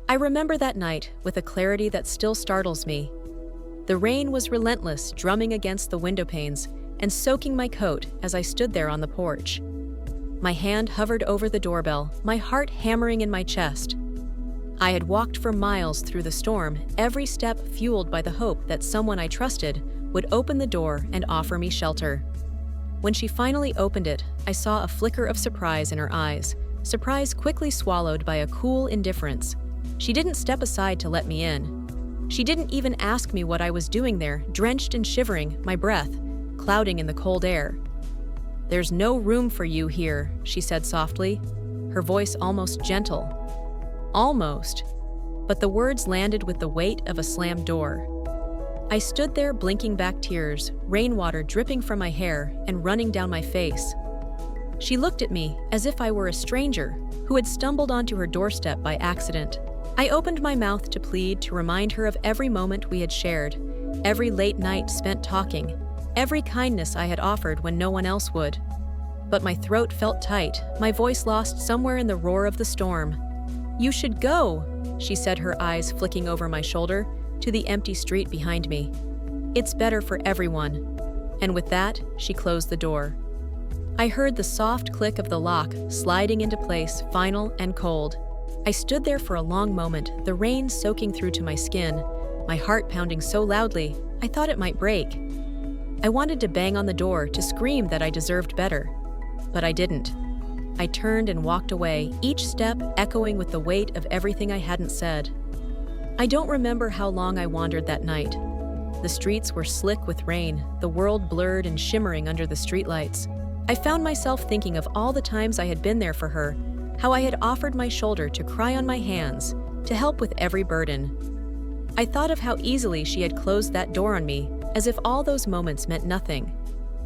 I remember that night with a clarity that still startles me. The rain was relentless, drumming against the window panes and soaking my coat as I stood there on the porch. My hand hovered over the doorbell, my heart hammering in my chest. I had walked for miles through the storm, every step fueled by the hope that someone I trusted would open the door and offer me shelter. When she finally opened it, I saw a flicker of surprise in her eyes, surprise quickly swallowed by a cool indifference. She didn't step aside to let me in. She didn't even ask me what I was doing there, drenched and shivering, my breath clouding in the cold air. "There's no room for you here," she said softly, her voice almost gentle. Almost. But the words landed with the weight of a slammed door. I stood there blinking back tears, rainwater dripping from my hair and running down my face. She looked at me as if I were a stranger who had stumbled onto her doorstep by accident. I opened my mouth to plead, to remind her of every moment we had shared, every late night spent talking, every kindness I had offered when no one else would. But my throat felt tight, my voice lost somewhere in the roar of the storm. "You should go," she said, her eyes flicking over my shoulder to the empty street behind me. "It's better for everyone." And with that, she closed the door. I heard the soft click of the lock sliding into place, final and cold. I stood there for a long moment, the rain soaking through to my skin, my heart pounding so loudly, I thought it might break. I wanted to bang on the door, to scream that I deserved better. But I didn't. I turned and walked away, each step echoing with the weight of everything I hadn't said. I don't remember how long I wandered that night. The streets were slick with rain, the world blurred and shimmering under the streetlights. I found myself thinking of all the times I had been there for her, how I had offered my shoulder to cry on my hands, to help with every burden. I thought of how easily she had closed that door on me, as if all those moments meant nothing.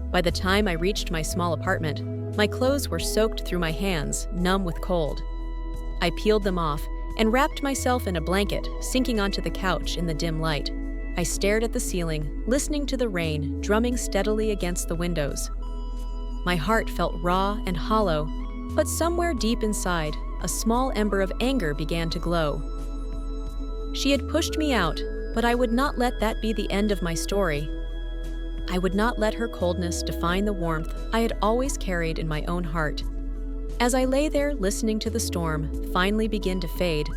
By the time I reached my small apartment, my clothes were soaked through my hands, numb with cold. I peeled them off and wrapped myself in a blanket, sinking onto the couch in the dim light. I stared at the ceiling, listening to the rain drumming steadily against the windows. My heart felt raw and hollow, but somewhere deep inside, a small ember of anger began to glow. She had pushed me out, but I would not let that be the end of my story. I would not let her coldness define the warmth I had always carried in my own heart. As I lay there listening to the storm finally begin to fade,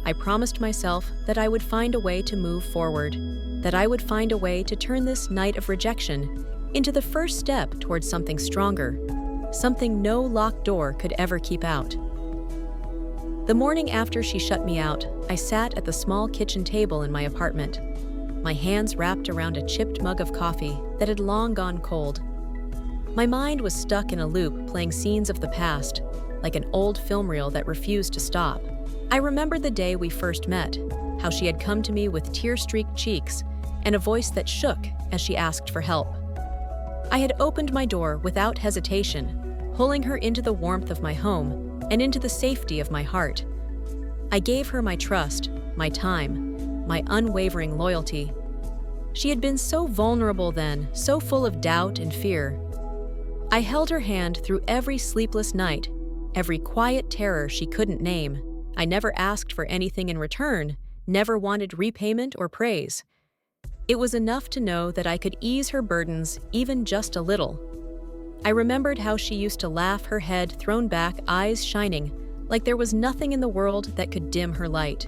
I promised myself that I would find a way to move forward, that I would find a way to turn this night of rejection into the first step towards something stronger, something no locked door could ever keep out. The morning after she shut me out, I sat at the small kitchen table in my apartment, my hands wrapped around a chipped mug of coffee that had long gone cold. My mind was stuck in a loop, playing scenes of the past, like an old film reel that refused to stop. I remembered the day we first met, how she had come to me with tear-streaked cheeks and a voice that shook as she asked for help. I had opened my door without hesitation, pulling her into the warmth of my home and into the safety of my heart. I gave her my trust, my time, my unwavering loyalty. She had been so vulnerable then, so full of doubt and fear. I held her hand through every sleepless night, every quiet terror she couldn't name. I never asked for anything in return, never wanted repayment or praise. It was enough to know that I could ease her burdens even just a little. I remembered how she used to laugh, her head thrown back, eyes shining, like there was nothing in the world that could dim her light.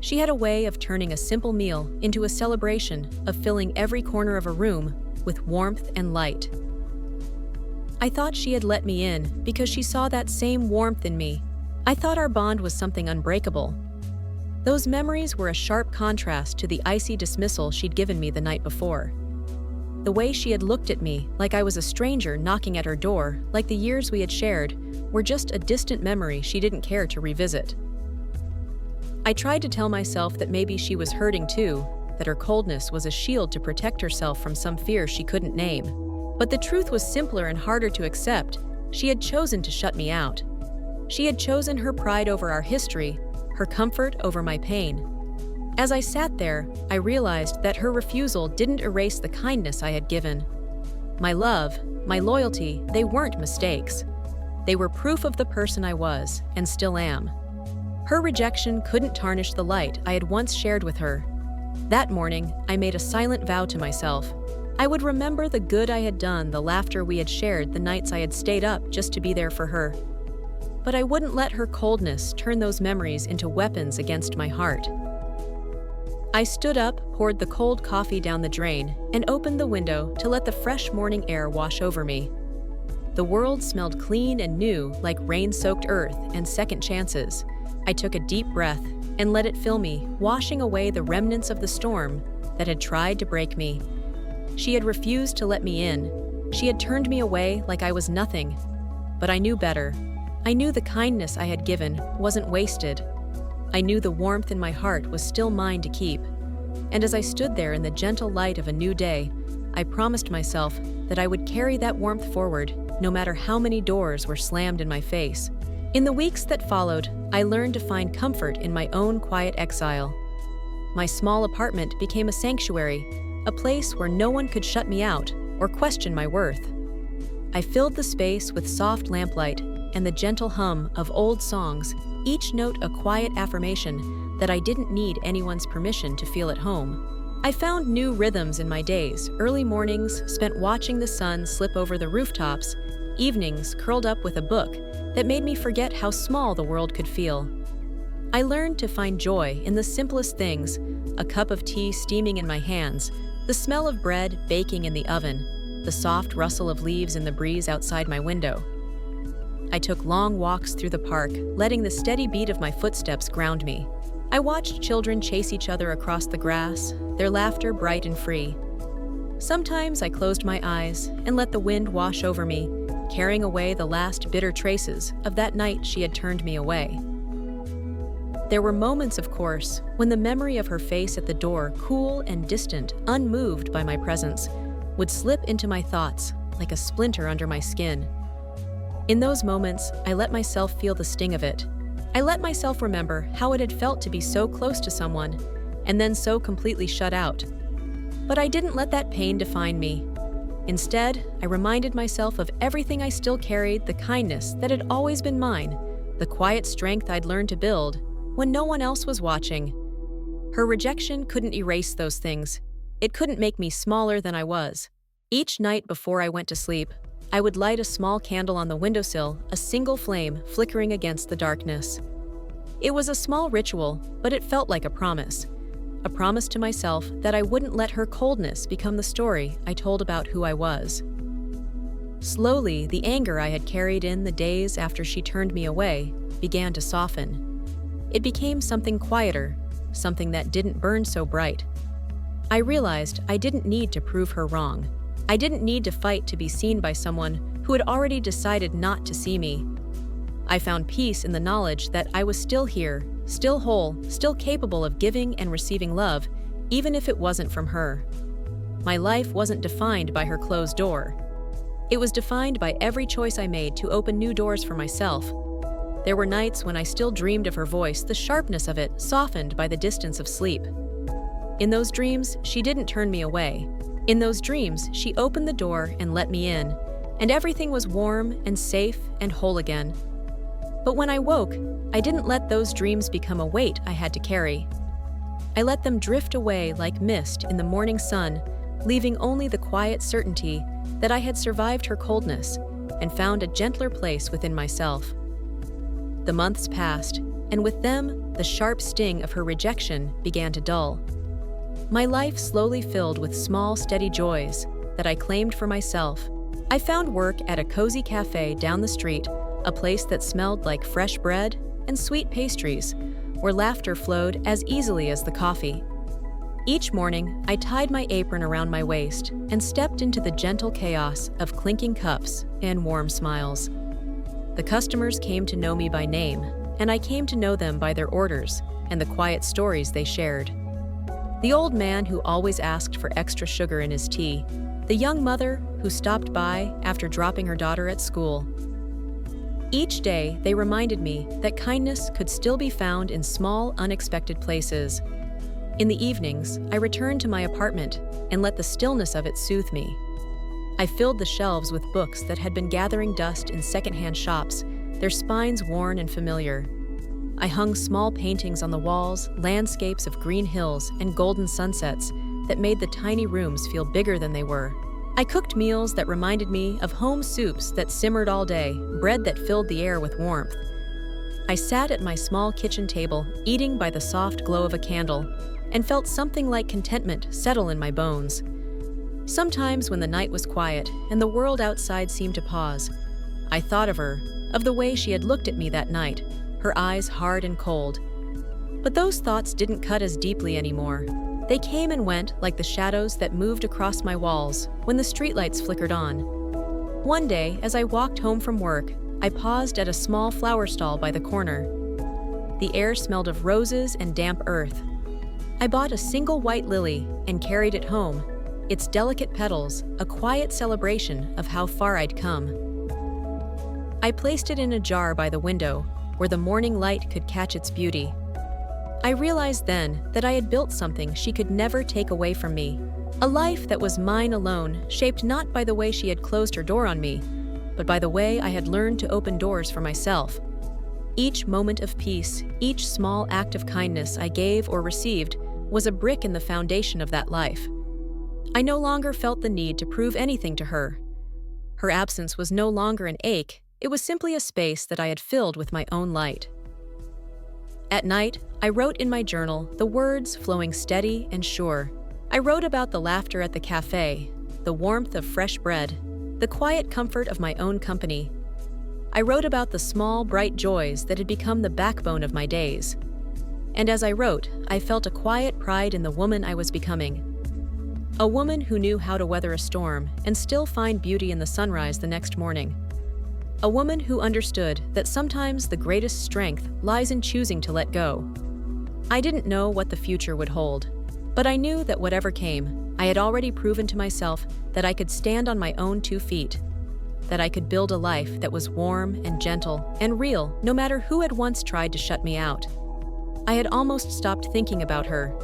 She had a way of turning a simple meal into a celebration, of filling every corner of a room with warmth and light. I thought she had let me in because she saw that same warmth in me. I thought our bond was something unbreakable. Those memories were a sharp contrast to the icy dismissal she'd given me the night before. The way she had looked at me, like I was a stranger knocking at her door, like the years we had shared, were just a distant memory she didn't care to revisit. I tried to tell myself that maybe she was hurting too, that her coldness was a shield to protect herself from some fear she couldn't name. But the truth was simpler and harder to accept. She had chosen to shut me out. She had chosen her pride over our history, her comfort over my pain. As I sat there, I realized that her refusal didn't erase the kindness I had given. My love, my loyalty, they weren't mistakes. They were proof of the person I was, and still am. Her rejection couldn't tarnish the light I had once shared with her. That morning, I made a silent vow to myself. I would remember the good I had done, the laughter we had shared, the nights I had stayed up just to be there for her. But I wouldn't let her coldness turn those memories into weapons against my heart. I stood up, poured the cold coffee down the drain, and opened the window to let the fresh morning air wash over me. The world smelled clean and new, like rain-soaked earth and second chances. I took a deep breath and let it fill me, washing away the remnants of the storm that had tried to break me. She had refused to let me in. She had turned me away like I was nothing. But I knew better. I knew the kindness I had given wasn't wasted. I knew the warmth in my heart was still mine to keep. And as I stood there in the gentle light of a new day, I promised myself that I would carry that warmth forward, no matter how many doors were slammed in my face. In the weeks that followed, I learned to find comfort in my own quiet exile. My small apartment became a sanctuary, a place where no one could shut me out or question my worth. I filled the space with soft lamplight and the gentle hum of old songs, each note a quiet affirmation that I didn't need anyone's permission to feel at home. I found new rhythms in my days, early mornings spent watching the sun slip over the rooftops, evenings curled up with a book that made me forget how small the world could feel. I learned to find joy in the simplest things, a cup of tea steaming in my hands, the smell of bread baking in the oven, the soft rustle of leaves in the breeze outside my window. I took long walks through the park, letting the steady beat of my footsteps ground me. I watched children chase each other across the grass, their laughter bright and free. Sometimes I closed my eyes and let the wind wash over me, carrying away the last bitter traces of that night she had turned me away. There were moments, of course, when the memory of her face at the door, cool and distant, unmoved by my presence, would slip into my thoughts like a splinter under my skin. In those moments, I let myself feel the sting of it. I let myself remember how it had felt to be so close to someone, and then so completely shut out. But I didn't let that pain define me. Instead, I reminded myself of everything I still carried, the kindness that had always been mine, the quiet strength I'd learned to build when no one else was watching. Her rejection couldn't erase those things. It couldn't make me smaller than I was. Each night before I went to sleep, I would light a small candle on the windowsill, a single flame flickering against the darkness. It was a small ritual, but it felt like a promise to myself that I wouldn't let her coldness become the story I told about who I was. Slowly, the anger I had carried in the days after she turned me away began to soften. It became something quieter, something that didn't burn so bright. I realized I didn't need to prove her wrong. I didn't need to fight to be seen by someone who had already decided not to see me. I found peace in the knowledge that I was still here, still whole, still capable of giving and receiving love, even if it wasn't from her. My life wasn't defined by her closed door. It was defined by every choice I made to open new doors for myself. There were nights when I still dreamed of her voice, the sharpness of it softened by the distance of sleep. In those dreams, she didn't turn me away. In those dreams, she opened the door and let me in, and everything was warm and safe and whole again. But when I woke, I didn't let those dreams become a weight I had to carry. I let them drift away like mist in the morning sun, leaving only the quiet certainty that I had survived her coldness and found a gentler place within myself. The months passed, and with them, the sharp sting of her rejection began to dull. My life slowly filled with small, steady joys that I claimed for myself. I found work at a cozy cafe down the street, a place that smelled like fresh bread and sweet pastries, where laughter flowed as easily as the coffee. Each morning, I tied my apron around my waist and stepped into the gentle chaos of clinking cups and warm smiles. The customers came to know me by name, and I came to know them by their orders and the quiet stories they shared. The old man who always asked for extra sugar in his tea, the young mother who stopped by after dropping her daughter at school. Each day, they reminded me that kindness could still be found in small, unexpected places. In the evenings, I returned to my apartment and let the stillness of it soothe me. I filled the shelves with books that had been gathering dust in secondhand shops, their spines worn and familiar. I hung small paintings on the walls, landscapes of green hills and golden sunsets that made the tiny rooms feel bigger than they were. I cooked meals that reminded me of home soups that simmered all day, bread that filled the air with warmth. I sat at my small kitchen table, eating by the soft glow of a candle, and felt something like contentment settle in my bones. Sometimes when the night was quiet and the world outside seemed to pause, I thought of her, of the way she had looked at me that night, her eyes hard and cold. But those thoughts didn't cut as deeply anymore. They came and went like the shadows that moved across my walls when the streetlights flickered on. One day, as I walked home from work, I paused at a small flower stall by the corner. The air smelled of roses and damp earth. I bought a single white lily and carried it home, its delicate petals a quiet celebration of how far I'd come. I placed it in a jar by the window, where the morning light could catch its beauty. I realized then that I had built something she could never take away from me. A life that was mine alone, shaped not by the way she had closed her door on me, but by the way I had learned to open doors for myself. Each moment of peace, each small act of kindness I gave or received was a brick in the foundation of that life. I no longer felt the need to prove anything to her. Her absence was no longer an ache, it was simply a space that I had filled with my own light. At night, I wrote in my journal, the words flowing steady and sure. I wrote about the laughter at the cafe, the warmth of fresh bread, the quiet comfort of my own company. I wrote about the small, bright joys that had become the backbone of my days. And as I wrote, I felt a quiet pride in the woman I was becoming. A woman who knew how to weather a storm and still find beauty in the sunrise the next morning. A woman who understood that sometimes the greatest strength lies in choosing to let go. I didn't know what the future would hold, but I knew that whatever came, I had already proven to myself that I could stand on my own 2 feet, that I could build a life that was warm and gentle and real no matter who had once tried to shut me out. I had almost stopped thinking about her.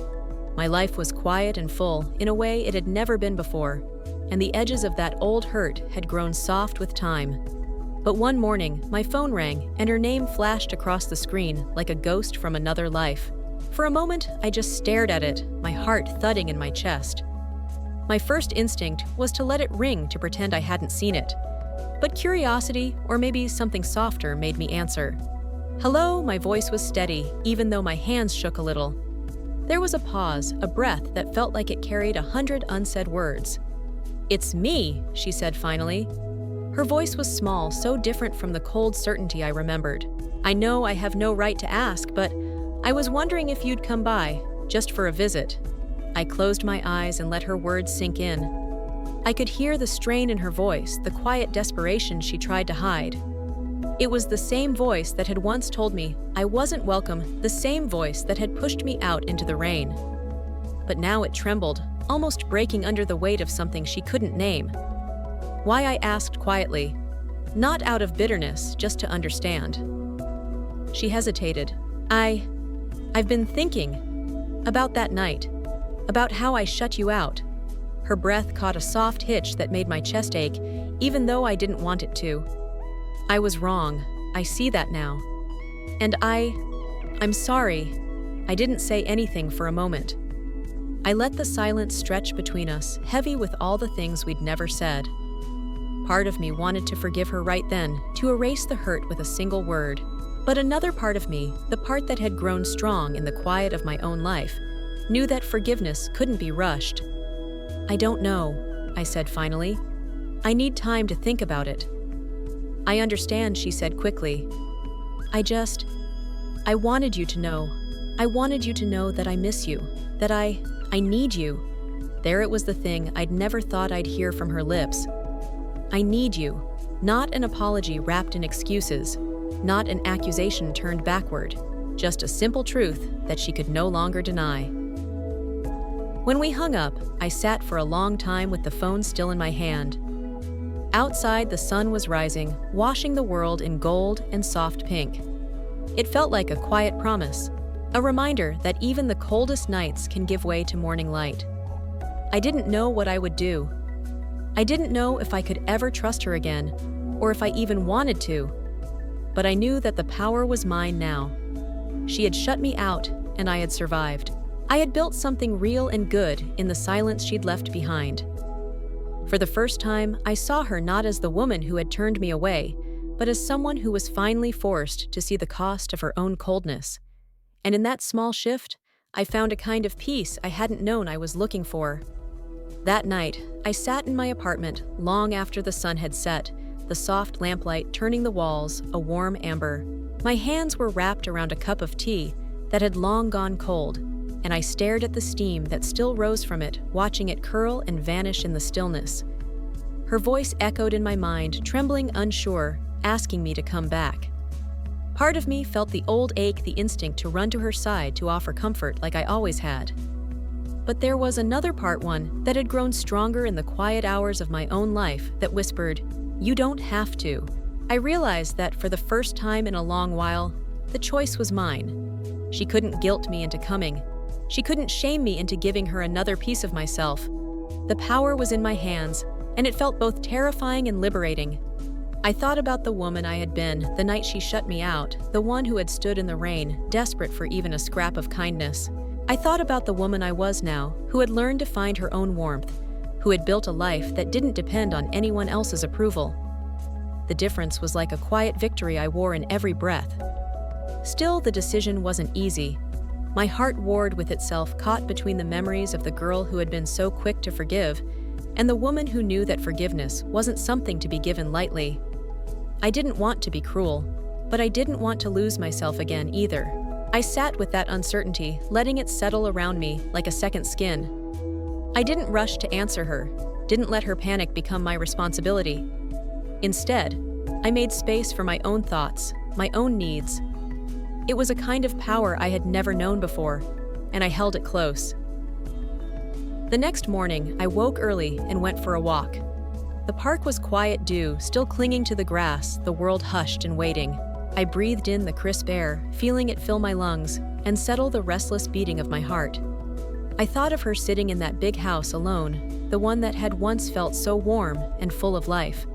My life was quiet and full in a way it had never been before, and the edges of that old hurt had grown soft with time. But one morning, my phone rang and her name flashed across the screen like a ghost from another life. For a moment, I just stared at it, my heart thudding in my chest. My first instinct was to let it ring to pretend I hadn't seen it. But curiosity, or maybe something softer, made me answer. Hello, my voice was steady, even though my hands shook a little. There was a pause, a breath that felt like it carried 100 unsaid words. "It's me," she said finally. Her voice was small, so different from the cold certainty I remembered. "I know I have no right to ask, but I was wondering if you'd come by, just for a visit." I closed my eyes and let her words sink in. I could hear the strain in her voice, the quiet desperation she tried to hide. It was the same voice that had once told me I wasn't welcome, the same voice that had pushed me out into the rain. But now it trembled, almost breaking under the weight of something she couldn't name. Why, I asked quietly, not out of bitterness, just to understand. She hesitated. I've been thinking about that night, about how I shut you out." Her breath caught a soft hitch that made my chest ache, even though I didn't want it to. "I was wrong. I see that now. And I'm sorry." I didn't say anything for a moment. I let the silence stretch between us, heavy with all the things we'd never said. Part of me wanted to forgive her right then, to erase the hurt with a single word. But another part of me, the part that had grown strong in the quiet of my own life, knew that forgiveness couldn't be rushed. "I don't know," I said finally. "I need time to think about it." "I understand," she said quickly. I wanted you to know. I wanted you to know that I miss you, that I need you." There it was, the thing I'd never thought I'd hear from her lips. I need you, not an apology wrapped in excuses, not an accusation turned backward, just a simple truth that she could no longer deny. When we hung up, I sat for a long time with the phone still in my hand. Outside, the sun was rising, washing the world in gold and soft pink. It felt like a quiet promise, a reminder that even the coldest nights can give way to morning light. I didn't know what I would do. I didn't know if I could ever trust her again, or if I even wanted to. But I knew that the power was mine now. She had shut me out, and I had survived. I had built something real and good in the silence she'd left behind. For the first time, I saw her not as the woman who had turned me away, but as someone who was finally forced to see the cost of her own coldness. And in that small shift, I found a kind of peace I hadn't known I was looking for. That night, I sat in my apartment long after the sun had set, the soft lamplight turning the walls a warm amber. My hands were wrapped around a cup of tea that had long gone cold, and I stared at the steam that still rose from it, watching it curl and vanish in the stillness. Her voice echoed in my mind, trembling, unsure, asking me to come back. Part of me felt the old ache, the instinct to run to her side to offer comfort like I always had. But there was another part, one that had grown stronger in the quiet hours of my own life, that whispered, "You don't have to." I realized that for the first time in a long while, the choice was mine. She couldn't guilt me into coming. She couldn't shame me into giving her another piece of myself. The power was in my hands, and it felt both terrifying and liberating. I thought about the woman I had been the night she shut me out, the one who had stood in the rain, desperate for even a scrap of kindness. I thought about the woman I was now, who had learned to find her own warmth, who had built a life that didn't depend on anyone else's approval. The difference was like a quiet victory I wore in every breath. Still, the decision wasn't easy. My heart warred with itself, caught between the memories of the girl who had been so quick to forgive and the woman who knew that forgiveness wasn't something to be given lightly. I didn't want to be cruel, but I didn't want to lose myself again either. I sat with that uncertainty, letting it settle around me like a second skin. I didn't rush to answer her, didn't let her panic become my responsibility. Instead, I made space for my own thoughts, my own needs. It was a kind of power I had never known before, and I held it close. The next morning, I woke early and went for a walk. The park was quiet, dew still clinging to the grass, the world hushed and waiting. I breathed in the crisp air, feeling it fill my lungs and settle the restless beating of my heart. I thought of her sitting in that big house alone, the one that had once felt so warm and full of life.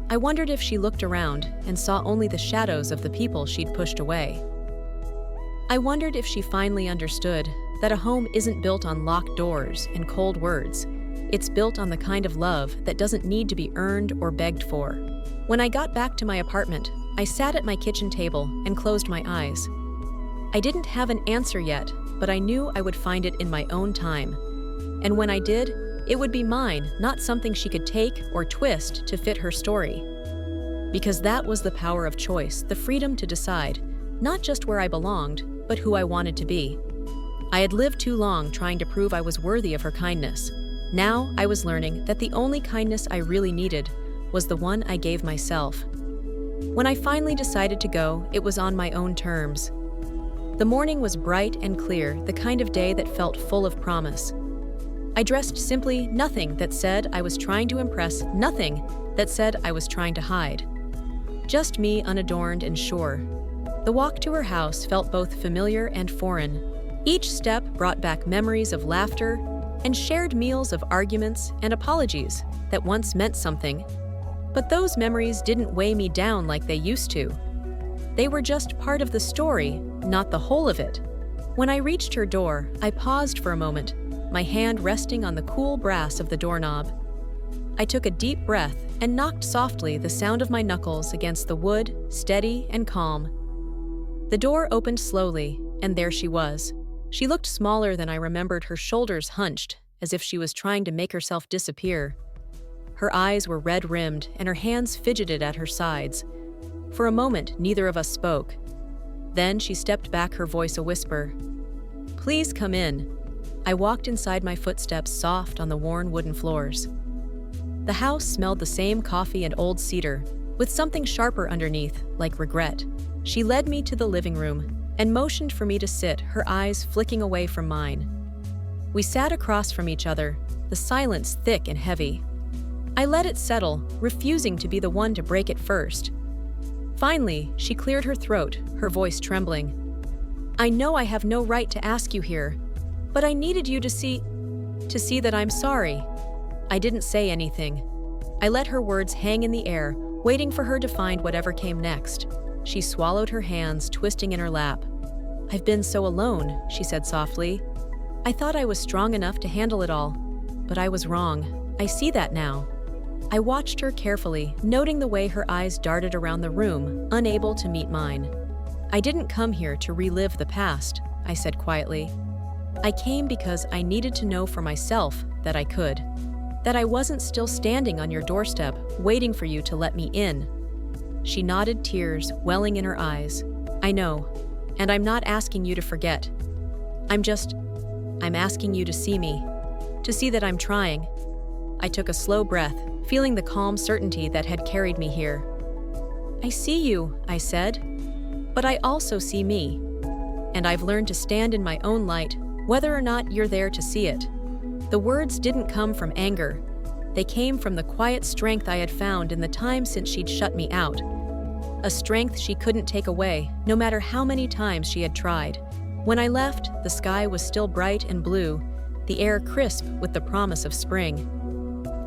I wondered if she looked around and saw only the shadows of the people she'd pushed away. I wondered if she finally understood that a home isn't built on locked doors and cold words. It's built on the kind of love that doesn't need to be earned or begged for. When I got back to my apartment, I sat at my kitchen table and closed my eyes. I didn't have an answer yet, but I knew I would find it in my own time. And when I did, it would be mine, not something she could take or twist to fit her story. Because that was the power of choice, the freedom to decide, not just where I belonged, but who I wanted to be. I had lived too long trying to prove I was worthy of her kindness. Now I was learning that the only kindness I really needed was the one I gave myself. When I finally decided to go, it was on my own terms. The morning was bright and clear, the kind of day that felt full of promise. I dressed simply, nothing that said I was trying to impress, nothing that said I was trying to hide. Just me, unadorned and sure. The walk to her house felt both familiar and foreign. Each step brought back memories of laughter and shared meals, of arguments and apologies that once meant something. But those memories didn't weigh me down like they used to. They were just part of the story, not the whole of it. When I reached her door, I paused for a moment, my hand resting on the cool brass of the doorknob. I took a deep breath and knocked softly, the sound of my knuckles against the wood, steady and calm. The door opened slowly, and there she was. She looked smaller than I remembered, her shoulders hunched, as if she was trying to make herself disappear. Her eyes were red-rimmed, and her hands fidgeted at her sides. For a moment, neither of us spoke. Then she stepped back, her voice a whisper. "Please come in." I walked inside, my footsteps soft on the worn wooden floors. The house smelled the same coffee and old cedar, with something sharper underneath, like regret. She led me to the living room and motioned for me to sit, her eyes flicking away from mine. We sat across from each other, the silence thick and heavy. I let it settle, refusing to be the one to break it first. Finally, she cleared her throat, her voice trembling. "I know I have no right to ask you here, but I needed you to see that I'm sorry." I didn't say anything. I let her words hang in the air, waiting for her to find whatever came next. She swallowed, her hands twisting in her lap. I've been so alone, she said softly. I thought I was strong enough to handle it all, but I was wrong. I see that now. I watched her carefully, noting the way her eyes darted around the room, unable to meet mine. I didn't come here to relive the past, I said quietly. I came because I needed to know for myself that I could. That I wasn't still standing on your doorstep, waiting for you to let me in. She nodded, tears welling in her eyes. I know, and I'm not asking you to forget. I'm asking you to see me, to see that I'm trying. I took a slow breath, feeling the calm certainty that had carried me here. I see you, I said, but I also see me. And I've learned to stand in my own light, whether or not you're there to see it. The words didn't come from anger. They came from the quiet strength I had found in the time since she'd shut me out. A strength she couldn't take away, no matter how many times she had tried. When I left, the sky was still bright and blue, the air crisp with the promise of spring.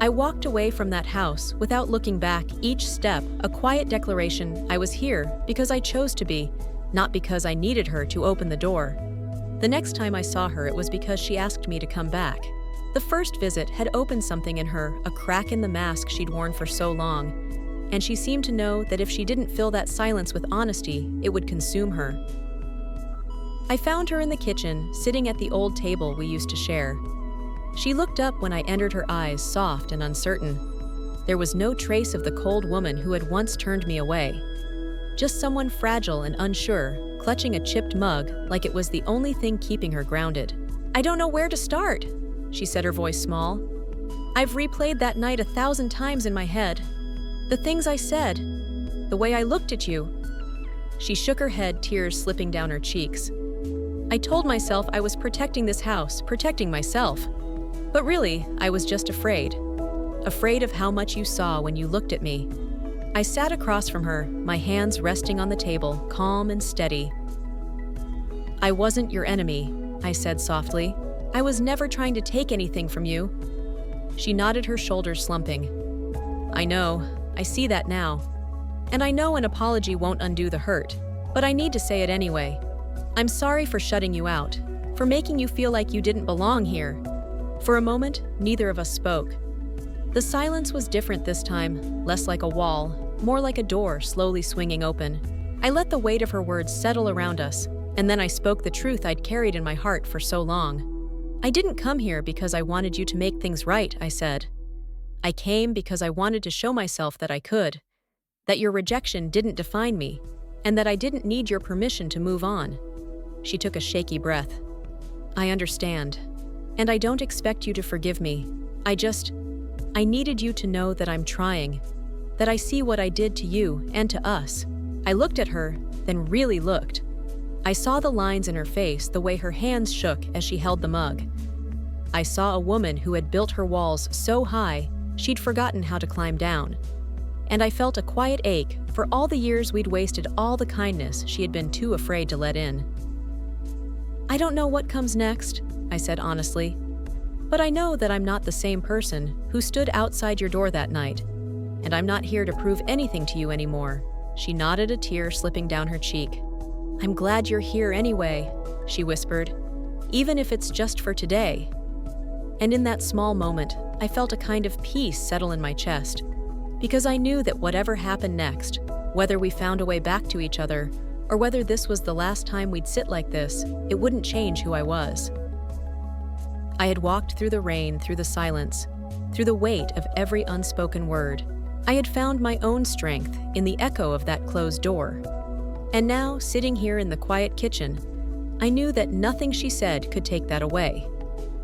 I walked away from that house without looking back, each step a quiet declaration I was here because I chose to be, not because I needed her to open the door. The next time I saw her, it was because she asked me to come back. The first visit had opened something in her, a crack in the mask she'd worn for so long, and she seemed to know that if she didn't fill that silence with honesty, it would consume her. I found her in the kitchen, sitting at the old table we used to share. She looked up when I entered, her eyes soft and uncertain. There was no trace of the cold woman who had once turned me away. Just someone fragile and unsure, clutching a chipped mug like it was the only thing keeping her grounded. I don't know where to start, she said, her voice small. I've replayed that night 1,000 times in my head. The things I said, the way I looked at you. She shook her head, tears slipping down her cheeks. I told myself I was protecting this house, protecting myself. But really, I was just afraid. Afraid of how much you saw when you looked at me. I sat across from her, my hands resting on the table, calm and steady. I wasn't your enemy, I said softly. I was never trying to take anything from you. She nodded, her shoulders slumping. I know, I see that now. And I know an apology won't undo the hurt, but I need to say it anyway. I'm sorry for shutting you out, for making you feel like you didn't belong here. For a moment, neither of us spoke. The silence was different this time, less like a wall, more like a door slowly swinging open. I let the weight of her words settle around us, and then I spoke the truth I'd carried in my heart for so long. I didn't come here because I wanted you to make things right, I said. I came because I wanted to show myself that I could, that your rejection didn't define me, and that I didn't need your permission to move on. She took a shaky breath. I understand. And I don't expect you to forgive me. I needed you to know that I'm trying, that I see what I did to you and to us. I looked at her, then really looked. I saw the lines in her face, the way her hands shook as she held the mug. I saw a woman who had built her walls so high, she'd forgotten how to climb down. And I felt a quiet ache for all the years we'd wasted, all the kindness she had been too afraid to let in. I don't know what comes next, I said honestly, but I know that I'm not the same person who stood outside your door that night, and I'm not here to prove anything to you anymore. She nodded, a tear slipping down her cheek. I'm glad you're here anyway, she whispered, even if it's just for today. And in that small moment, I felt a kind of peace settle in my chest, because I knew that whatever happened next, whether we found a way back to each other, or whether this was the last time we'd sit like this, it wouldn't change who I was. I had walked through the rain, through the silence, through the weight of every unspoken word. I had found my own strength in the echo of that closed door. And now, sitting here in the quiet kitchen, I knew that nothing she said could take that away.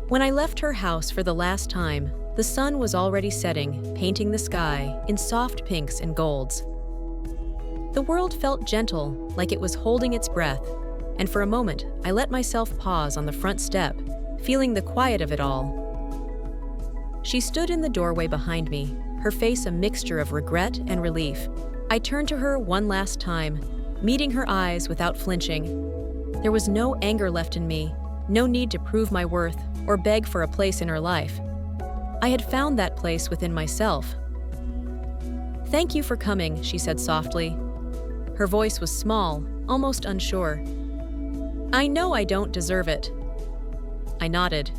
When I left her house for the last time, the sun was already setting, painting the sky in soft pinks and golds. The world felt gentle, like it was holding its breath, and for a moment, I let myself pause on the front step, feeling the quiet of it all. She stood in the doorway behind me, her face a mixture of regret and relief. I turned to her one last time, meeting her eyes without flinching. There was no anger left in me, no need to prove my worth or beg for a place in her life. I had found that place within myself. Thank you for coming, she said softly. Her voice was small, almost unsure. I know I don't deserve it. I nodded.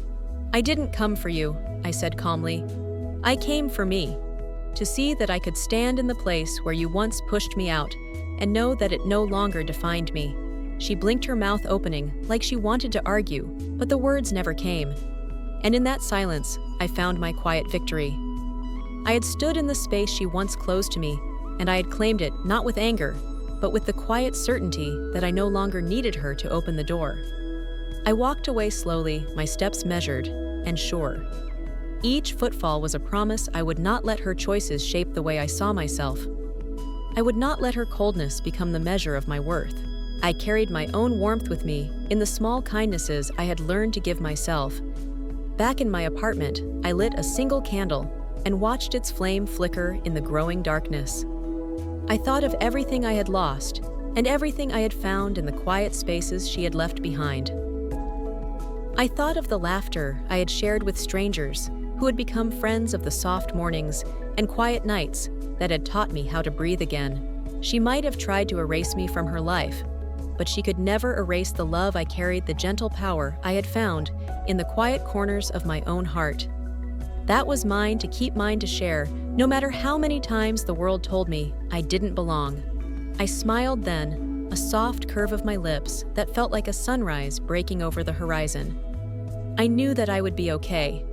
I didn't come for you, I said calmly. I came for me, to see that I could stand in the place where you once pushed me out and know that it no longer defined me. She blinked, her mouth opening like she wanted to argue, but the words never came. And in that silence, I found my quiet victory. I had stood in the space she once closed to me, and I had claimed it not with anger, but with the quiet certainty that I no longer needed her to open the door. I walked away slowly, my steps measured and sure. Each footfall was a promise I would not let her choices shape the way I saw myself. I would not let her coldness become the measure of my worth. I carried my own warmth with me in the small kindnesses I had learned to give myself. Back in my apartment, I lit a single candle and watched its flame flicker in the growing darkness. I thought of everything I had lost and everything I had found in the quiet spaces she had left behind. I thought of the laughter I had shared with strangers who had become friends, of the soft mornings and quiet nights that had taught me how to breathe again. She might have tried to erase me from her life, but she could never erase the love I carried, the gentle power I had found in the quiet corners of my own heart. That was mine to keep, mine to share, no matter how many times the world told me I didn't belong. I smiled then, a soft curve of my lips that felt like a sunrise breaking over the horizon. I knew that I would be okay,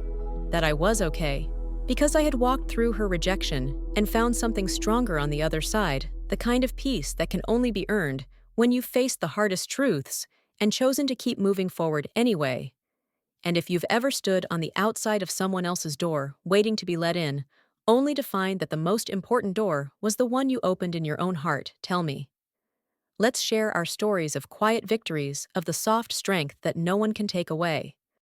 that I was okay, because I had walked through her rejection and found something stronger on the other side, the kind of peace that can only be earned when you've faced the hardest truths and chosen to keep moving forward anyway. And if you've ever stood on the outside of someone else's door, waiting to be let in, only to find that the most important door was the one you opened in your own heart, tell me. Let's share our stories of quiet victories, of the soft strength that no one can take away.